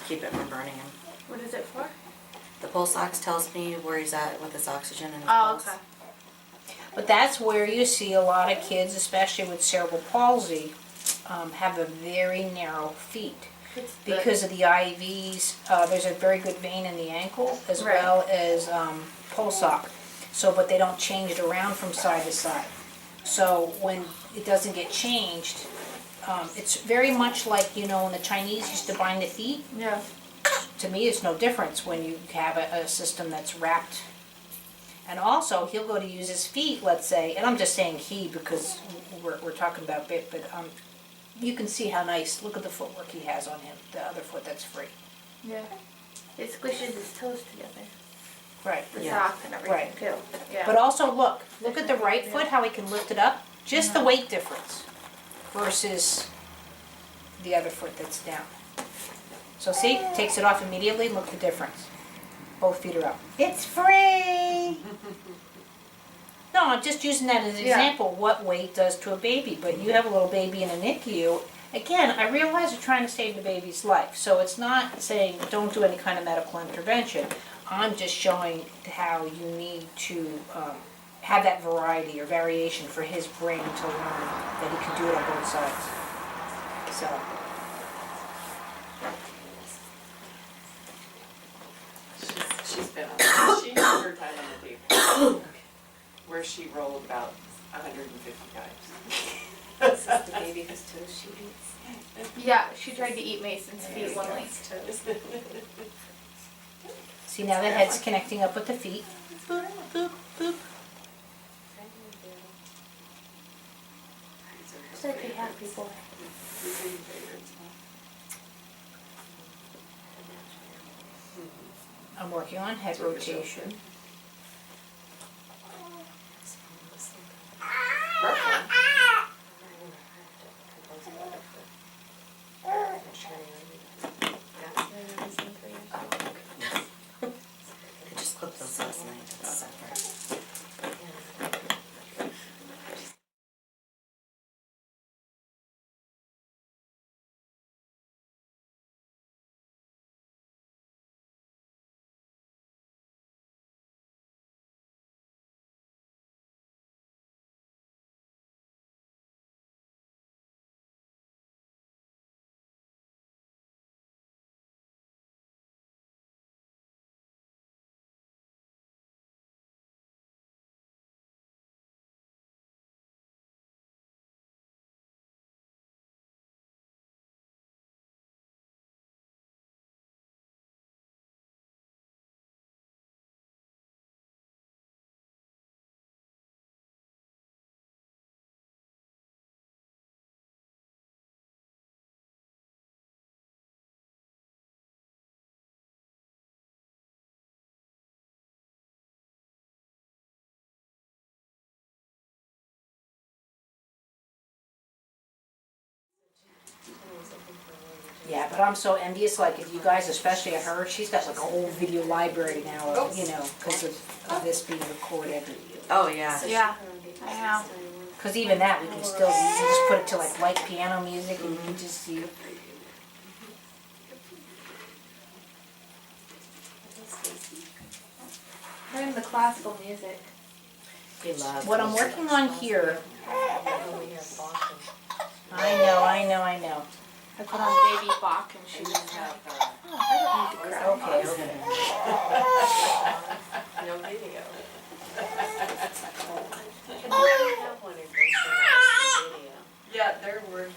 keep it from burning him. What is it for? The pulse ox tells me where he's at with his oxygen and his Oh, pulse. okay. But that's where you see a lot of kids, especially with cerebral palsy, have a very narrow feet. Because of the IVs, there's a very good vein in the ankle as Right. well as pulse ox. So, but they don't change it around from side to side. So when it doesn't get changed, it's very much like, you know, when the Chinese used to bind the feet. Yeah. To me, it's no difference when you have a system that's wrapped. And also, he'll go to use his feet, let's say, and I'm just saying he because we're talking about bit, but you can see how nice, look at the footwork he has on him, the other foot that's free. Yeah. It squishes his toes together. Right. The Yeah. sock and everything Right. too. Yeah. But also, look at the right foot, how he can lift it up, just the weight difference versus the other foot that's down. So see, takes it off immediately, look the difference. Both feet are up. It's free! No, I'm just using that as an Yeah. example, what weight does to a baby. But you have a little baby in a NICU. Again, I realize you're trying to save the baby's life. So it's not saying don't do any kind of medical intervention. I'm just showing how you need to have that variety or variation for his brain to learn that he can do it on both sides. So. She's been on, she had her time on the table, where she rolled about 150 times. This is the baby whose toes she eats. Yeah, she tried to eat Mason's feet one week. See, now the head's connecting up with the feet. Boop, boop, boop. It's like a happy boy. I'm working on head rotation. I just clipped those last night. That's separate. Yeah, but I'm so envious, like if you guys, especially her, she's got like a whole video library now, of, you know, because of this being recorded. Oh, yeah. Yeah, I know. Because even that, we can still, you can just put it to like light piano music and you can just see. Learn the classical music. He loves What I'm working on here, I know. I put on Baby Bach and she was happy. Oh, I don't need to cry. Okay. No video. Yeah, there were.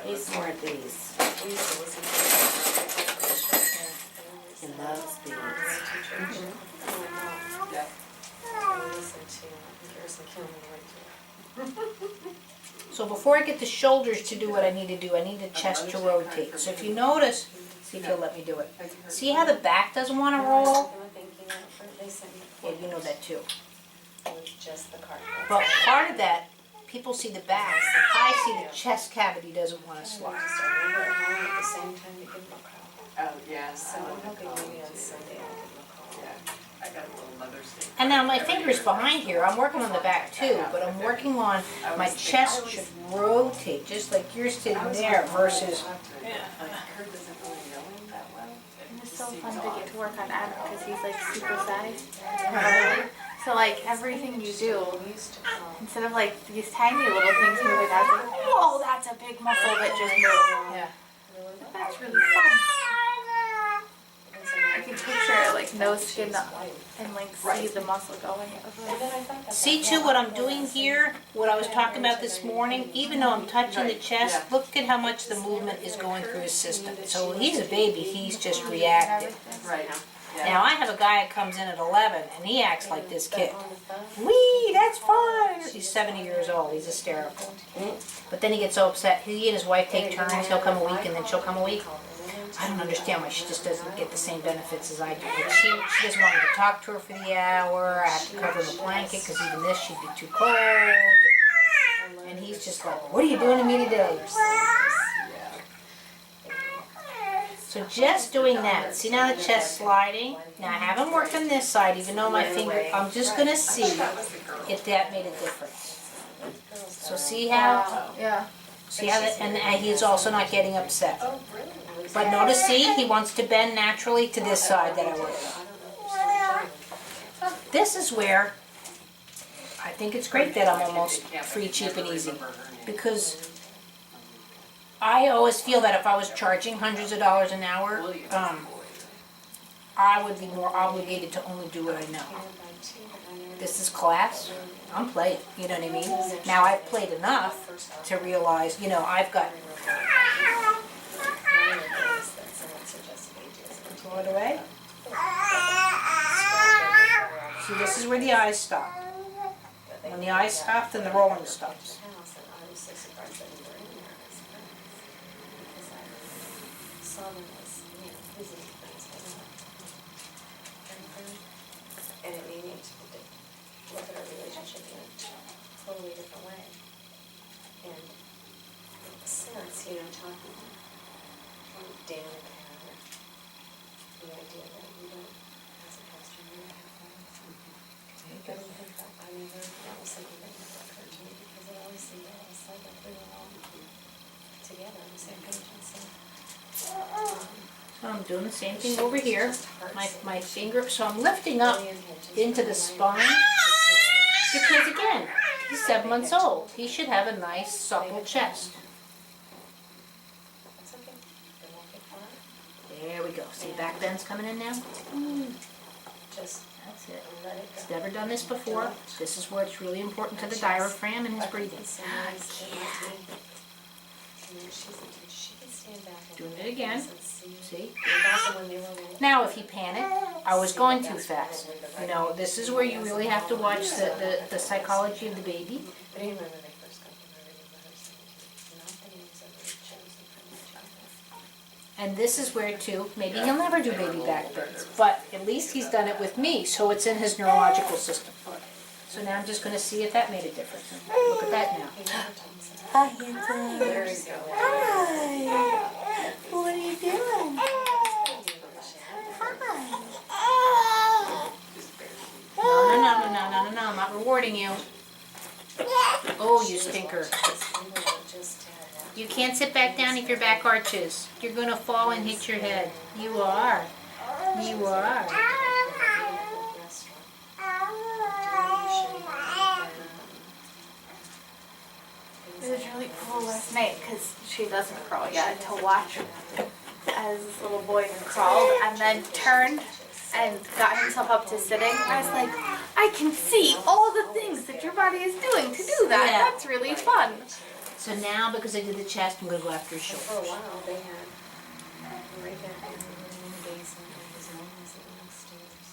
He's smart these. We used to listen to He loves these. Yeah. I listened to Garrison Kilman. So before I get the shoulders to do what I need to do, I need the chest to rotate. So if you notice, see if you'll let me do it. See how the back doesn't want to roll? Yeah, you know that too. Just the card. But part of that, people see the back. I see the chest cavity doesn't want to slide. Just remember at home at the same time to give them a call. Oh, yeah. So I'm hoping maybe on Sunday I'll give them a call. Yeah, I got a little mother's day. And now my finger's behind here. I'm working on the back too, but I'm working on my chest should rotate just like you're sitting there versus. Like, Kurt doesn't really know him that well. It's so fun to get to work on Adam because he's like super sized. So like everything you do, instead of like these tiny little things moving, I was like, whoa, that's a big muscle that just moved. Yeah. That's really fun. I can picture like nose skin and like see the muscle going. It was really See too what I'm doing here, what I was talking about this morning, even though I'm touching the chest, look at how much the movement is going through his system. So when he's a baby, he's just reactive. Right. Now I have a guy that comes in at 11 and he acts like this kid. Wee, that's fine. He's 70 years old, he's hysterical. But then he gets so upset, he and his wife take turns, he'll come a week and then she'll come a week. I don't understand why she just doesn't get the same benefits as I do. Like she doesn't want me to talk to her for the hour, I have to cover the blanket because even this she'd be too cold. And he's just like, what are you doing to me today? So just doing that, see now the chest sliding? Now I haven't worked on this side even though my finger, I'm just going to see if that made a difference. So see how, yeah. see how that, and he's also not getting upset. But notice, see, he wants to bend naturally to this side that I work on. This is where I think it's great that I'm almost free, cheap, and easy. Because I always feel that if I was charging hundreds of dollars an hour, I would be more obligated to only do what I know. This is class. I'm playing, you know what I mean? Now I've played enough to realize, you know, I've got... Throw it away. See, this is where the eyes stop. When the eyes stop, then the rolling stops. And it made me look at our relationship in a totally different way. And since, talking from Dan and Pat, the idea that we don't, as a pastor, we don't have friends. That was something that never occurred to me because I always see us like if we were all together on the same page and stuff. So I'm doing the same thing over here. My finger, so I'm lifting up into the spine. Because again, he's 7 months old. He should have a nice, supple chest. That's okay. It won't get far. There we go. See, back bend's coming in now? Just That's it. let it go. He's never done this before. This is where it's really important to the diaphragm and his breathing. She can stand back and Doing it again. See? when they were Now, if he panicked, I was going too fast. You know, this is where you really have to watch the psychology of the baby. But even when they first got to married, not the names that were chosen from each other. And this is where, too, maybe he'll never do baby back bends, but at least he's done it with me, so it's in his neurological system. So now I'm just going to see if that made a difference. Look at that now. Hi, handsome. There you go. Hi. What are you doing? No, I'm not rewarding you. Oh, you stinker. You can't sit back down if your back arches. You're going to fall and hit your head. You are. You are. It was really cool last night because she doesn't crawl yet to watch as this little boy crawled and then turned and got himself up to sitting. I was like, I can see all the things that your body is doing to do that. Yeah. That's really fun. So now, because I did the chest, I'm going to go after his For a shoulders. while, they had right back in the basement, and his mom was living upstairs.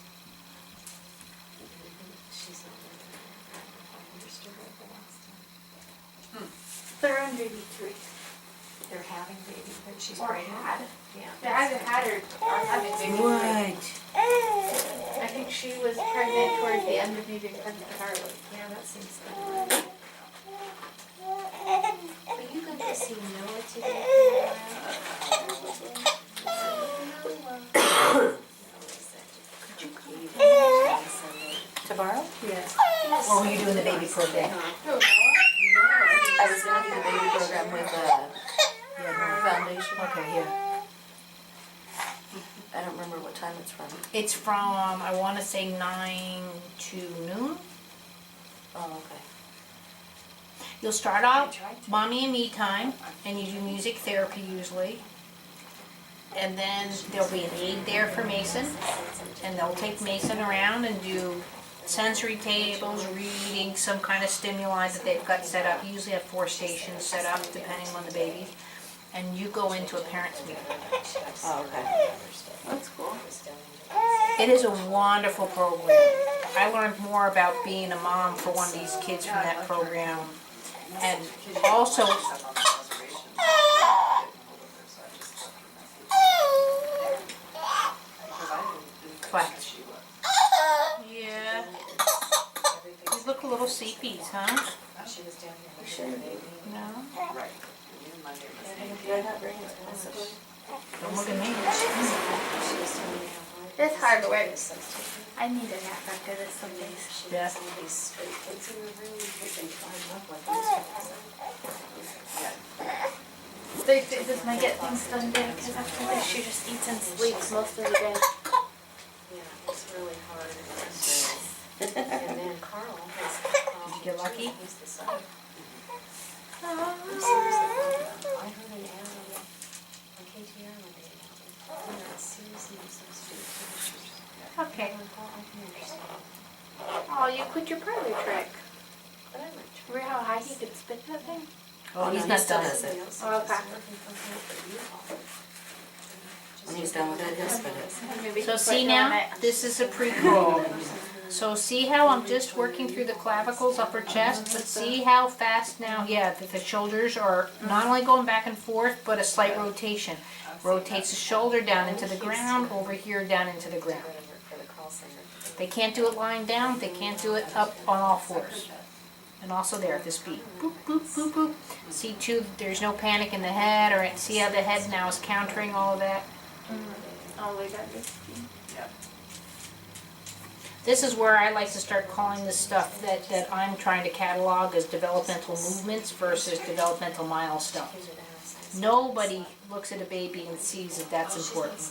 She's not living there. I understood her the last time. They're on baby 3. They're having baby, but she's Or pregnant. had. Yeah. They either had or are having baby 3. What? I think she was pregnant towards the end of me being pregnant with Harley. Yeah, that seems good. But you got to see Noah today Tomorrow? Yes. Oh, you're doing the baby program. I was gonna do the baby program with foundation. Okay, here. don't remember what time it's from. It's from, I wanna say 9 to noon. Oh, okay. You'll start off mommy and me time, and you do music therapy usually. And then there'll be an aide there for Mason, and they'll take Mason around and do sensory tables, reading, some kind of stimuli that they've got set up. You usually have 4 stations set up depending on the baby. And you go into a parent's meeting. Oh, okay. That's cool. It is a wonderful program. I learned more about being a mom for one of these kids from that program. And also, yeah, you look a little sleepy, huh? She was down here the other day. No? Right. Monday was Did I not bring it to us? Don't look at me. She was telling me how hard. It's hard work. This substitute. I need a nap after this some days. She Yeah. has all these straight kids in her room, they climb up like this. Does my get things done day? Because after this, she just eats and sleeps most of the day. Yeah, it's really hard. And then Carl has. Did you get lucky? He's the son. I'm seriously thinking, I heard an ad on KTR one day about it. And that's seriously misunderstood. Okay. I can understand. Oh, you quit your parlor trick. But I might try. Remember how high he could spit that thing? Oh, he's no, not he still done. does it. Oh, okay. When he's done with it, he'll spin it. Maybe So he see quit now, doing it. this is a prequel. So see how I'm just working through the clavicles, upper chest, but see how fast now, yeah, that the shoulders are not only going back and forth, but a slight rotation. Rotates the shoulder down into the ground, over here down into the ground. For the call center. They can't do it lying down, they can't do it up on all fours. And also there at this beat. Boop, boop, boop, boop. See too, there's no panic in the head, or see how the head now is countering all of that? Oh, we got this. This is where I like to start calling this stuff that I'm trying to catalog as developmental movements versus developmental milestones. Nobody looks at a baby and sees that that's important.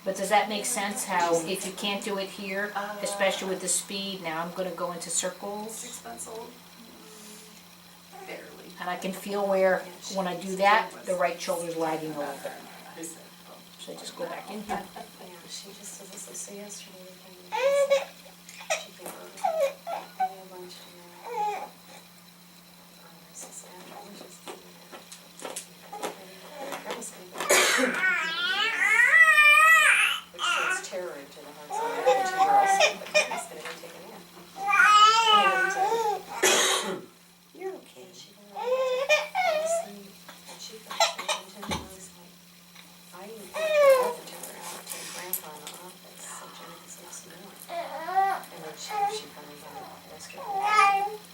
But does that make sense, how if you can't do it here, especially with the speed, now I'm gonna go into circles, 6 months old. Barely. and I can feel where, when I do that, the right shoulder's lagging a little bit. I said, oh. So I just go back in here. Yeah, she just does this. So yesterday we came in. She came over. We had lunch and I said, Sam, I was just thinking that. I was gonna go. Which shows terror to the hearts of the other 2 girls. But I was gonna go take a nap. And You're okay. she fell asleep. And she fell asleep. And I was like, I even put the temperature out to Grandpa in the office so Jenny could sleep some more. And then she finally got it yesterday.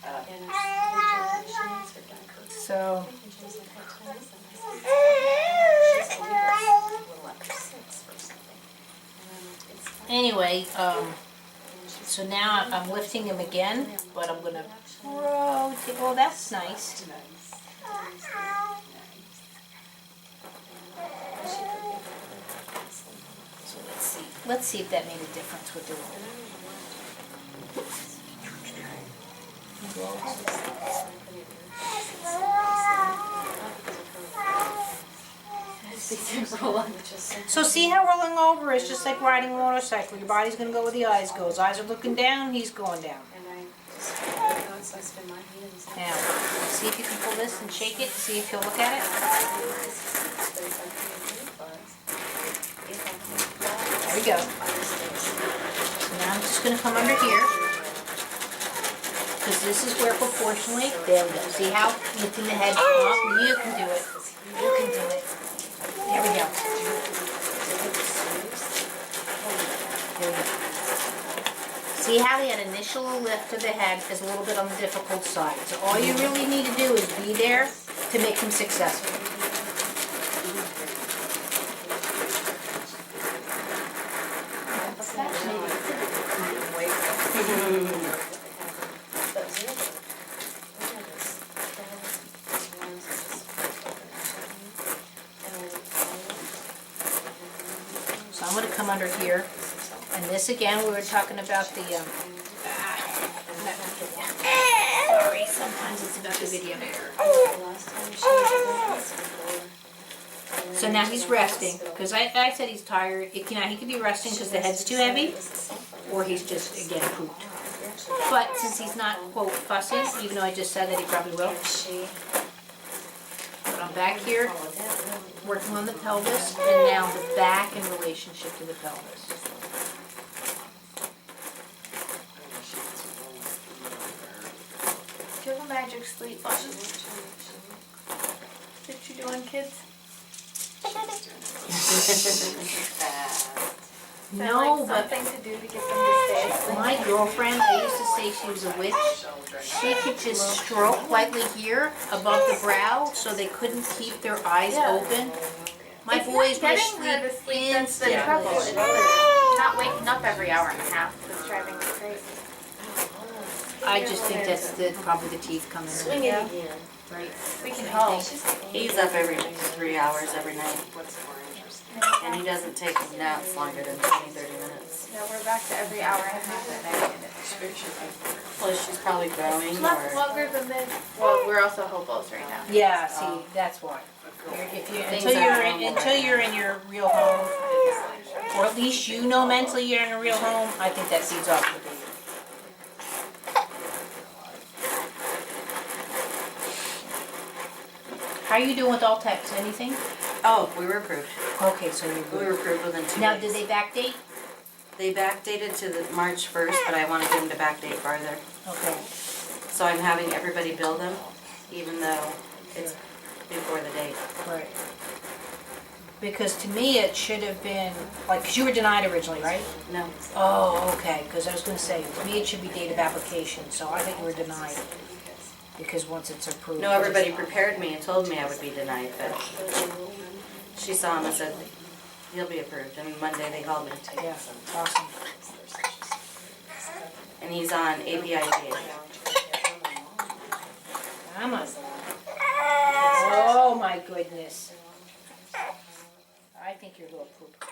And I said, she needs her diaper. So, And she was like, what time is it? I said, she's a little after 6 or something. And I'm like, it's fine. anyway, And she's so now I'm lifting him again, but I'm gonna rotate, oh, that's nice. So let's see if that made a difference with the So see how rolling over is just like riding a motorcycle. Your body's gonna go where the eyes go. His eyes are looking down, he's going down. And I just, so I spend my hands. Now, see if you can pull this and shake it, see if he'll look at it. There we go. So now I'm just gonna come under here. Because this is where proportionally, there we go. See how lifting the head up, you can do it. You can do it. There we go. There we go. See how that initial lift of the head is a little bit on the difficult side. So all you really need to do is be there to make him successful. So I'm gonna come under here, and this again, we were talking about the, sorry, sometimes it's about the video. Last time she was before. So now he's resting, because I said he's tired. He could be resting because the head's too heavy, or he's just, again, pooped. But since he's not, quote, fussing, even though I just said that he probably will, She. I'm back here, working on the pelvis, and now the back in relationship to the pelvis. Do you have a magic sleep button that you do on kids? No, like but something to do to get them to stay asleep. my girlfriend, I used to say she was a witch. She could just stroke lightly here above the brow so they couldn't keep their eyes Yeah. open. My It's boys not would getting her to sleep sleep that's the instantly. trouble. It's not waking up every hour and a half that's driving me crazy. I just think that's probably the teeth coming in. Swing it again. Right. We can hope. He's up every 3 hours every night, and he doesn't take naps longer than 20, 30 minutes. Yeah, we're back to every hour and a half at night. Plus, she's probably growing, Much or longer than this. Well, we're also hobos right now. Yeah, see, that's why. If you, Things until are you're, normal until right you're now. in your real home, or at least you know mentally you're in a real home, I think that feeds off the baby. How are you doing with Altex? Anything? oh, we were approved. Okay, so you're We good. were approved within 2 Now, days. did they backdate? They backdated to the March 1st, but I wanted them to backdate farther. Okay. So I'm having everybody bill them, even though it's before the date. Right. Because to me, it should have been, like, 'cause you were denied originally, right? No, Oh, okay, because I was gonna say, to me, it should be date of application, so I think you were denied. Because once it's approved. no, everybody prepared me and told me I would be denied, but she saw him and said, he'll be approved, and Monday they called me. Yeah, awesome. And he's on APIGA. Come on. Oh, my goodness. I think you're a little poop.